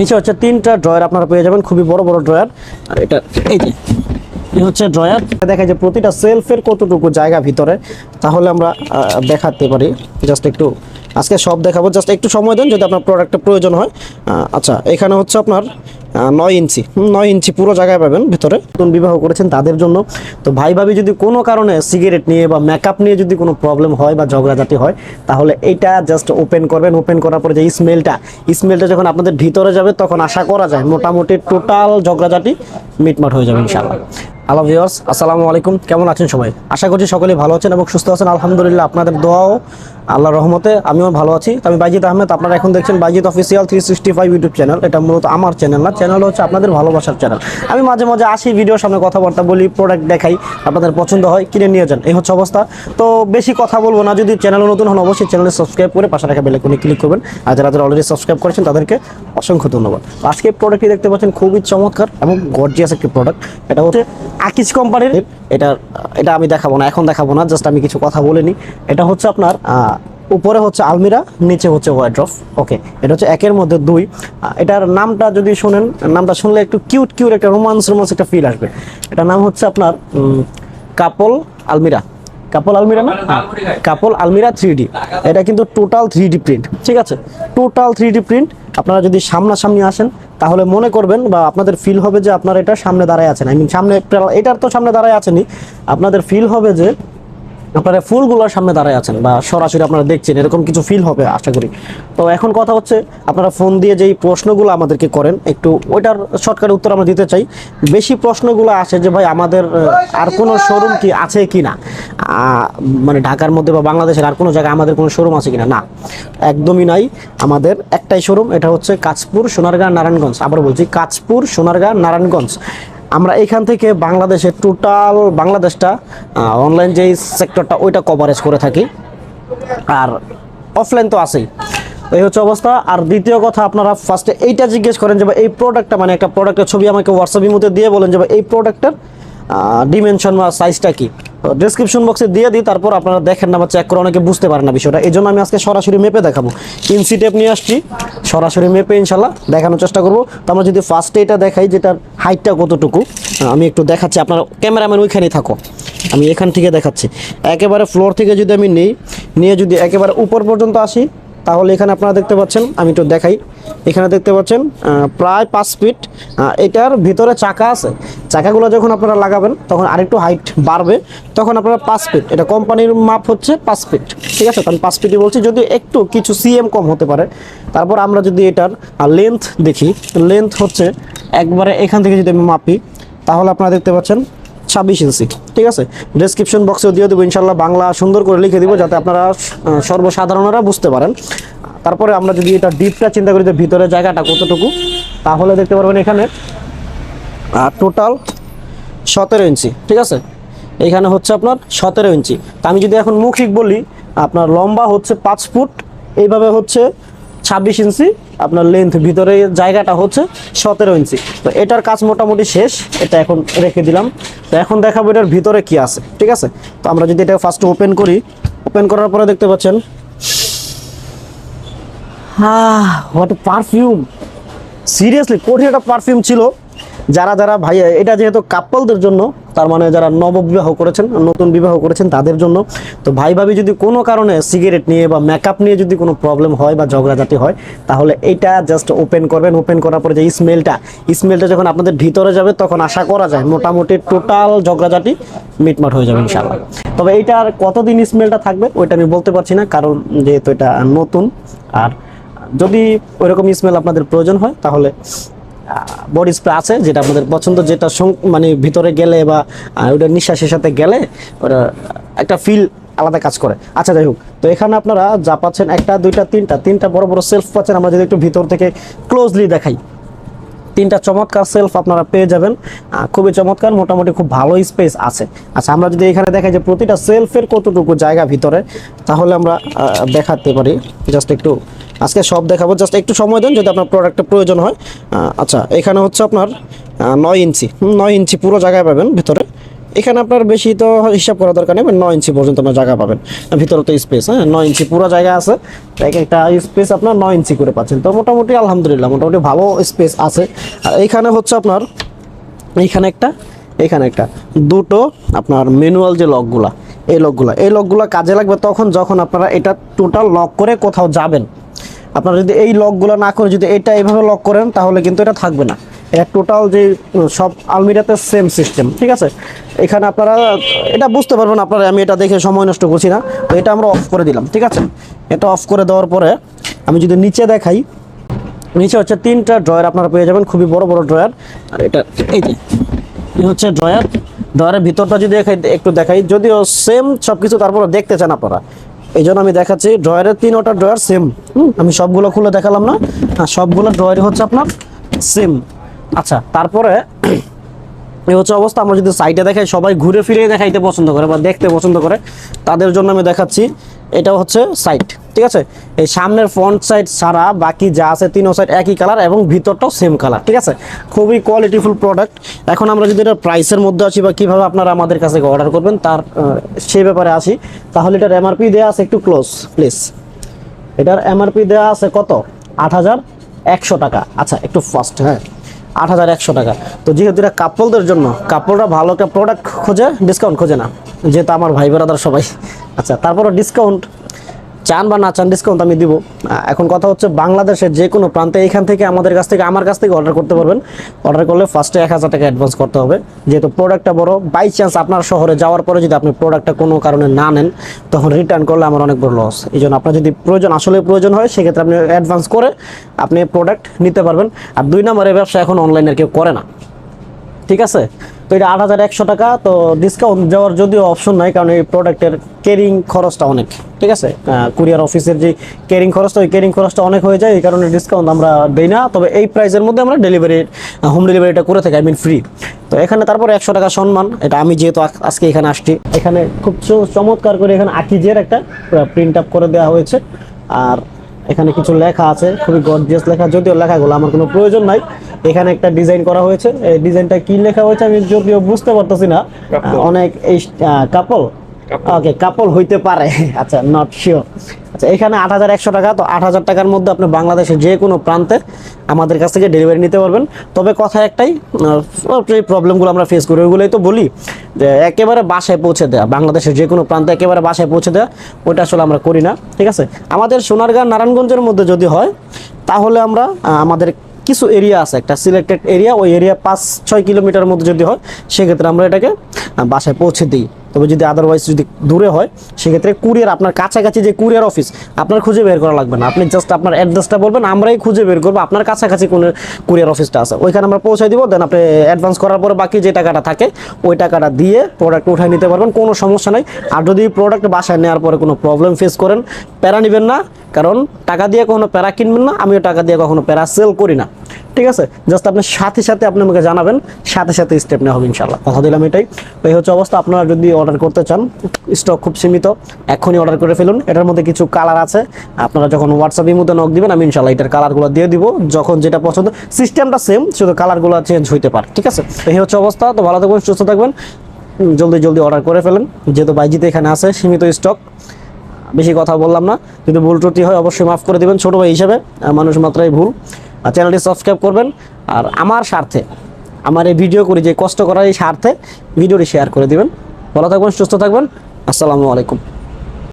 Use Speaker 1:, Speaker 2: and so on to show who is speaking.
Speaker 1: নিচে হচ্ছে তিনটা ড্রয়ার আপনারা পেয়ে যাবেন, খুবই বড় বড় ড্রয়ার। আর এটা এই যে এই হচ্ছে ড্রয়ার। দেখা যায় প্রতিটা সেলফের কতটুকু জায়গা ভিতরে, তাহলে আমরা দেখাতে পারি। জাস্ট একটু আজকে সব দেখাবো, জাস্ট একটু সময় দেন যদি আপনার প্রোডাক্টের প্রয়োজন হয়। আচ্ছা, এখানে হচ্ছে আপনার 9 ইঞ্চি পুরো জায়গায় পাবেন ভিতরে। নতুন বিবাহ করেছেন তাদের জন্য। তো ভাই ভাবি যদি কোনো কারণে সিগারেট নিয়ে বা মেকআপ নিয়ে যদি কোনো প্রবলেম হয় বা ঝগড়াঝাটি হয়, তাহলে এইটা জাস্ট ওপেন করবেন। ওপেন করার পরে যে স্মেলটা যখন আপনাদের ভিতরে যাবে, তখন আশা করা যায় মোটামুটি টোটাল ঝগড়াঝাটি মিটমাট হয়ে যাবে ইনশাআল্লাহ। হ্যালো ভিউয়ার্স, আসসালামু আলাইকুম। কেমন আছেন সবাই? আশা করছি সকলেই ভালো আছেন এবং সুস্থ আছেন। আলহামদুলিল্লাহ, আপনাদের দোয়াও আল্লাহর রহমতে আমিও ভালো আছি। আমি বাইজিদ আহমেদ, আপনারা এখন দেখছেন বাইজিদ অফিসিয়াল 365 ইউটিউব চ্যানেল। এটা মূলত আমার চ্যানেল না, চ্যানেল হচ্ছে আপনাদের ভালোবাসার চ্যানেল। আমি মাঝে মাঝে আসি, ভিডিওর সামনে কথাবার্তা বলি, প্রোডাক্ট দেখাই, আপনাদের পছন্দ হয় কিনে নিয়ে যান, এই হচ্ছে অবস্থা। তো বেশি কথা বলবো না, যদি চ্যানেল নতুন হন অবশ্যই চ্যানেলে সাবস্ক্রাইব করে পাশে রাখা বেল আইকনে ক্লিক করবেন। আর যারা অলরেডি সাবস্ক্রাইব করেছেন তাদেরকে অসংখ্য ধন্যবাদ। আজকে প্রোডাক্টটি দেখতে পাচ্ছেন খুবই চমৎকার এবং গর্জিয়াস একটি প্রোডাক্ট। এটা হচ্ছে আকিজ কোম্পানির। এটা আমি দেখাবো না, এখন দেখাবো না, জাস্ট আমি কিছু কথা বলে নিই। এটা হচ্ছে আপনার উপরে হচ্ছে আলমিরা, নিচে হচ্ছে ওয়ার্ড্রপ। ওকে, এটা হচ্ছে একের মধ্যে দুই। এটার নামটা যদি শুনেন, নামটা শুনলে একটু কিউট একটা রোমান্স একটা ফিল আসবে। এটার নাম হচ্ছে আপনার কাপল আলমিরা। কাপল আলমিরা না, কাপল আলমিরা 3D। এটা কিন্তু টোটাল 3D প্রিন্ট, ঠিক আছে? Total 3D print. আপনারা যদি সামনাসামনি আসেন তাহলে মনে করবেন বা আপনাদের ফিল হবে যে আপনারা এটা সামনে দাঁড়ায় আছেন। সামনে এটার তো সামনে দাঁড়ায় আছেনই, আপনাদের ফিল হবে যে আপনারা ফুলগুলোর সামনে দাঁড়ায় আছেন বা সরাসরি আপনারা দেখছেন, এরকম কিছু ফিল হবে আশা করি। তো এখন কথা হচ্ছে, আপনারা ফোন দিয়ে যেই প্রশ্নগুলো আমাদেরকে করেন, একটু ওইটার শর্টকাট উত্তর আমরা দিতে চাই। বেশি প্রশ্নগুলো আসে যে ভাই আমাদের আর কোনো শোরুম কি আছে কি না, মানে ঢাকার মধ্যে বা বাংলাদেশের আর কোনো জায়গায় আমাদের কোনো শোরুম আছে কিনা। না, একদমই নাই। আমাদের একটাই শোরুম, এটা হচ্ছে কাঁচপুর, সোনারগাঁ, নারায়ণগঞ্জ। আবার বলছি, কাঁচপুর, সোনারগাঁ, নারায়ণগঞ্জ। আমরা এখান থেকে বাংলাদেশের টোটাল বাংলাদেশটা অনলাইন যেই সেক্টরটা ওইটা কভারেজ করে থাকি, আর অফলাইন তো আছেই। এই হচ্ছে অবস্থা। আর দ্বিতীয় কথা, আপনারা ফার্স্টে এইটা জিজ্ঞেস করেন যে এই প্রোডাক্টটা, মানে একটা প্রোডাক্টের ছবি আমাকে হোয়াটসঅ্যাপের মধ্যে দিয়ে বলেন যে এই প্রোডাক্টের ডিমেনশন বা সাইজটা কি, ডেসক্রিপশন বক্সে দিয়ে দিই। তারপর আপনারা দেখেন না বা চেক করে অনেকে বুঝতে পারেন না বিষয়টা। এই জন্য আমি আজকে সরাসরি মেপে দেখাবো। ইঞ্চি টেপ নিয়ে আসছি, সরাসরি মেপে ইনশাল্লাহ দেখানোর চেষ্টা করবো। তো আমরা যদি ফার্স্টে এটা দেখাই, যেটার হাইটটা কতটুকু আমি একটু দেখাচ্ছি। আপনার ক্যামেরাম্যান ওইখানেই থাকো, আমি এখান থেকে দেখাচ্ছি। একেবারে ফ্লোর থেকে যদি আমি নিয়ে যদি একেবারে উপর পর্যন্ত আসি, তাহলে এখানে আপনারা দেখতে পাচ্ছেন, আমি একটু দেখাই। এখানে দেখতে পাচ্ছেন প্রায় 5 ফিট। এটার ভিতরে চাকা আছে, চাকাগুলো যখন আপনারা লাগাবেন তখন আরেকটু হাইট বাড়বে, তখন আপনারা 5 ফিট। এটা কোম্পানির মাপ হচ্ছে 5 ফিট, ঠিক আছে? আমি 5 ফিটই বলছি, যদি একটু কিছু সিএম কম হতে পারে। তারপর আমরা যদি এটার লেন্থ দেখি, লেন্থ হচ্ছে একবারে এখান থেকে যদি আমি মাপি, তাহলে আপনারা দেখতে পাচ্ছেন 26 ইঞ্চি, ঠিক আছে? ডেসক্রিপশন বক্সেও দিয়ে দেবো ইনশাল্লাহ, বাংলা সুন্দর করে লিখে দিব যাতে আপনারা সর্বসাধারণরা বুঝতে পারেন। তারপরে আমরা যদি এটা ডিপটা চিন্তা করি যে ভিতরে জায়গাটা কতটুকু, তাহলে দেখতে পারবেন এখানে টোটাল 17 ইঞ্চি, ঠিক আছে? এখানে হচ্ছে আপনার 17 ইঞ্চি। তা আমি যদি এখন মৌখিক বলি, আপনার লম্বা হচ্ছে 5 ফুট, এইভাবে হচ্ছে 26 ইঞ্চি, আপনার লেন্থ ভিতরে জায়গাটা হচ্ছে 17 ইঞ্চি। তো এটার কাজ মোটামুটি শেষ, এটা এখন রেখে দিলাম। তো এখন দেখাবো এটার ভিতরে কি আছে, ঠিক আছে? তো আমরা যদি এটা ফার্স্ট ওপেন করি, ওপেন করার পরে দেখতে পাচ্ছেন হোয়াট পারফিউম। সিরিয়াসলি কঠিন একটা পারফিউম ছিল। যারা ভাই, এটা যেহেতু কাপলদের জন্য, তার মানে যারা নববিবাহ করেছেন, নতুন বিবাহ করেছেন তাদের জন্য। তো ভাই ভাবি যদি কোনো কারণে সিগারেট নিয়ে বা মেকআপ নিয়ে যদি কোনো প্রবলেম হয় বা ঝগড়াঝাটি হয়, তাহলে এইটা জাস্ট ওপেন করবেন। ওপেন করার পরে যে স্মেলটা যখন আপনাদের ভিতরে যাবে, তখন আশা করা যায় মোটামুটি টোটাল ঝগড়াঝাটি মিটমাট হয়ে যাবে ইনশাআল্লাহ। তবে এইটার কতদিন স্মেলটা থাকবে ওইটা আমি বলতে পারছি না, কারণ যেহেতু এটা নতুন। আর যদি ওইরকম স্মেল আপনাদের প্রয়োজন হয়, তাহলে বডি স্প্রে আছে যেটা আপনাদের পছন্দ, যেটা মানে ভিতরে গেলে বা ওটা নিঃশ্বাসের সাথে গেলে ওটা একটা ফিল আলাদা কাজ করে। আচ্ছা, যাই হোক। তো এখানে আপনারা যা পাচ্ছেন, একটা দুইটা তিনটা বড় বড় সেলফ পাচ্ছেন। আমরা যদি একটু ভিতর থেকে ক্লোজলি দেখাই, 3টা চমৎকার সেলফ আপনারা পেয়ে যাবেন, খুবই চমৎকার, মোটামুটি খুব ভালো স্পেস আছে। আচ্ছা, আমরা যদি এখানে দেখাই যে প্রতিটা সেলফের কতটুকু জায়গা ভিতরে, তাহলে আমরা দেখাতে পারি। জাস্ট একটু আজকে সব দেখাবো, জাস্ট একটু সময় দেন যদি আপনার প্রোডাক্টের প্রয়োজন হয়। আচ্ছা, এখানে হচ্ছে আপনার 9 ইঞ্চি পুরো জায়গায় পাবেন ভিতরে। এখানে আপনার বেশি তো হিসাব করা দরকার নেই, 9 ইঞ্চি পর্যন্ত আপনার জায়গা পাবেন। ভিতরে তো স্পেস, হ্যাঁ 9 ইঞ্চি পুরো জায়গা আছে, এক একটা স্পেস আপনার 9 ইঞ্চি করে পাচ্ছেন। তো মোটামুটি আলহামদুলিল্লাহ মোটামুটি ভালো স্পেস আছে। আর এইখানে হচ্ছে আপনার এখানে একটা দুটো আপনার ম্যানুয়াল যে লকগুলা, এই লকগুলা কাজে লাগবে তখন যখন আপনারা এটা টোটাল লক করে কোথাও যাবেন। আপনারা যদি এই লকগুলো না করে যদি এটা এইভাবে লক করেন তাহলে কিন্তু এটা থাকবে না। এটা টোটাল যে সব আলমিরাতে সেম সিস্টেম, ঠিক আছে। এখানে আপনারা এটা বুঝতে পারবেন আপনারা, আমি এটা দেখে সময় নষ্ট করছি না। তো এটা আমরা অফ করে দিলাম, ঠিক আছে। এটা অফ করে দেওয়ার পরে আমি যদি নিচে দেখাই, নিচে হচ্ছে 3টা ড্রয়ার আপনারা পেয়ে যাবেন, খুবই বড় বড় ড্রয়ার। আর এটা এই যে হচ্ছে ড্রয়ারের ভিতরটা যদি একটু দেখাই, যদিও সেম সব কিছু, তারপরে দেখতে চান আপনারা এই জন্য আমি দেখাচ্ছি। ড্রয়ারের 3টা ড্রয়ার সেম, আমি সবগুলো খুলে দেখালাম না, সবগুলো ড্রয়ারই হচ্ছে আপনার সেম। আচ্ছা, তারপরে এই হচ্ছে অবস্থা। আমরা যদি সাইডে দেখাই, সবাই ঘুরে ফিরে দেখাইতে পছন্দ করে বা দেখতে পছন্দ করে, তাদের জন্য আমি দেখাচ্ছি। এটা হচ্ছে সাইড, ঠিক আছে। এই সামনের ফ্রন্ট সাইড ছাড়া বাকি যা আছে 3 সাইড একই কালার এবং ভিতরটাও সেম কালার, ঠিক আছে। খুবই কোয়ালিটিফুল প্রোডাক্ট। এখন আমরা যদি এটা প্রাইসের মধ্যে আসি বা কীভাবে আপনারা আমাদের কাছে অর্ডার করবেন তার সেই ব্যাপারে আসি, তাহলে এটার এমআরপি দেওয়া আছে, একটু ক্লোজ প্লিজ। এটার এমআরপি দেওয়া আছে কত? 8100 টাকা। আচ্ছা একটু ফাস্ট, হ্যাঁ 8100 টাকা। তো যেহেতু এটা কাপলদের জন্য, কাপলরা ভালো একটা প্রোডাক্ট খোঁজে, ডিসকাউন্ট খোঁজে না, যেহেতু আমার ভাই ব্রাদার সবাই। আচ্ছা, তারপরও ডিসকাউন্ট চান বা না চান ডিসকাউন্ট আমি দিব। এখন কথা হচ্ছে বাংলাদেশের যে কোনো প্রান্তে এখান থেকে আমাদের কাছ থেকে, আমার কাছ থেকে অর্ডার করতে পারবেন। অর্ডার করলে ফার্স্টে 1000 টাকা অ্যাডভান্স করতে হবে, যেহেতু প্রোডাক্টটা বড়। বাই চান্স আপনার শহরে যাওয়ার পরে যদি আপনি প্রোডাক্টটা কোনো কারণে না নেন, তখন রিটার্ন করলে আমার অনেক বড় লস। এই জন্য আপনার যদি আসলে প্রয়োজন হয়, সেক্ষেত্রে আপনি অ্যাডভান্স করে আপনি প্রোডাক্ট নিতে পারবেন। আর 2 নম্বরের ব্যবসা এখন অনলাইনের কেউ করে না, ঠিক আছে। তো এটা 8100 টাকা। তো ডিসকাউন্ট দেওয়ার যদিও অপশন নাই, কারণ এই প্রোডাক্টের ক্যারিং খরচটা অনেক, ঠিক আছে। কুরিয়ার অফিসের যে ক্যারিং খরচটা, ওই ক্যারিং খরচটা অনেক হয়ে যায়, এই কারণে ডিসকাউন্ট আমরা দেই না। তবে এই প্রাইসের মধ্যে আমরা হোম ডেলিভারিটা করে থাকি, ফ্রি। তো এখানে তারপরে 100 টাকা সম্মান, এটা আমি যেহেতু আজকে এখানে আসছি, এখানে খুব চমৎকার করে এখানে আকিজের একটা প্রিন্ট আপ করে দেওয়া হয়েছে। আর এখানে কিছু লেখা আছে, খুবই গর্জিয়াস লেখা, যদিও লেখাগুলো আমার কোনো প্রয়োজন নাই। এখানে একটা ডিজাইন করা হয়েছে, এই ডিজাইনটা কি লেখা হয়েছে আমি যদিও বুঝতে পারতেছি না। অনেক এই কাপল, ওকে কাপল হইতে পারে, আচ্ছা নট শিওর। আচ্ছা, এখানে 8100 টাকা। তো 8000 টাকার মধ্যে আপনি বাংলাদেশের যে কোনো প্রান্তে আমাদের কাছ থেকে ডেলিভারি নিতে পারবেন। তবে কথা একটাই, এই প্রবলেমগুলো আমরা ফেস করি, ওইগুলোই তো বলি যে একেবারে বাসায় পৌঁছে দেওয়া, বাংলাদেশের যে কোনো প্রান্তে একেবারে বাসায় পৌঁছে দেওয়া, ওইটা আসলে আমরা করি না, ঠিক আছে। আমাদের সোনারগাঁ নারায়ণগঞ্জের মধ্যে যদি হয়, তাহলে আমরা আমাদের কিছু এরিয়া আছে, একটা সিলেক্টেড এরিয়া, ওই এরিয়া 5-6 কিলোমিটারের মধ্যে যদি হয়, সেক্ষেত্রে আমরা এটাকে বাসায় পৌঁছে দিই। তবে যদি আদারওয়াইজ যদি দূরে হয়, সেক্ষেত্রে কুরিয়ার, আপনার কাছাকাছি যে কুরিয়ার অফিস আপনার খুঁজে বের করা লাগবে না, আপনি জাস্ট আপনার অ্যাড্রেসটা বলবেন, আমরাই খুঁজে বের করবো আপনার কাছাকাছি কোন কুরিয়ার অফিসটা আছে, ওইখানে আমরা পৌঁছে দিব। দেন আপনি অ্যাডভান্স করার পরে বাকি যে টাকাটা থাকে, ওই টাকাটা দিয়ে প্রোডাক্ট উঠাই নিতে পারবেন, কোনো সমস্যা নাই। আর যদি প্রোডাক্ট বাসায় নেওয়ার পরে কোনো প্রবলেম ফেস করেন, প্যারা নেবেন না, কারণ টাকা দিয়ে কখনো প্যারা কিনবেন না, আমিও টাকা দিয়ে কখনো প্যারা সেল করি না, ঠিক আছে। জাস্ট আপনার সাথে আপনি আমাকে জানাবেন, সাথে স্টেপ নেওয়া হবে ইনশাল্লাহ, কথা দিলাম এটাই। এই হচ্ছে অবস্থা। আপনারা যদি অর্ডার করতে চান, স্টক খুব সীমিত, এখনই অর্ডার করে ফেলুন। এটার মধ্যে কিছু কালার আছে, আপনারা যখন হোয়াটসঅ্যাপের মধ্যে নক দিবেন, আমি ইনশাল্লাহ এটার কালারগুলো দিয়ে দিব, যখন যেটা পছন্দ। সিস্টেমটা সেম, শুধু কালারগুলো চেঞ্জ হইতে পারে, ঠিক আছে। এই হচ্ছে অবস্থা। তো ভালো থাকবেন, সুস্থ থাকবেন, জলদি অর্ডার করে ফেলেন, যেহেতু বাইজিতে এখানে আছে সীমিত স্টক। বেশি কথা বললাম না, যদি ভুল ত্রুটি হয় অবশ্যই মাফ করে দিবেন, ছোটো ভাই হিসেবে মানুষ মাত্রাই ভুল। আর চ্যানেলটি সাবস্ক্রাইব করবেন, আর আমার স্বার্থে, আমার এই ভিডিও করি যে কষ্ট করার এই স্বার্থে ভিডিওটি শেয়ার করে দিবেন। ভালো থাকবেন, সুস্থ থাকবেন, আসসালামু আলাইকুম।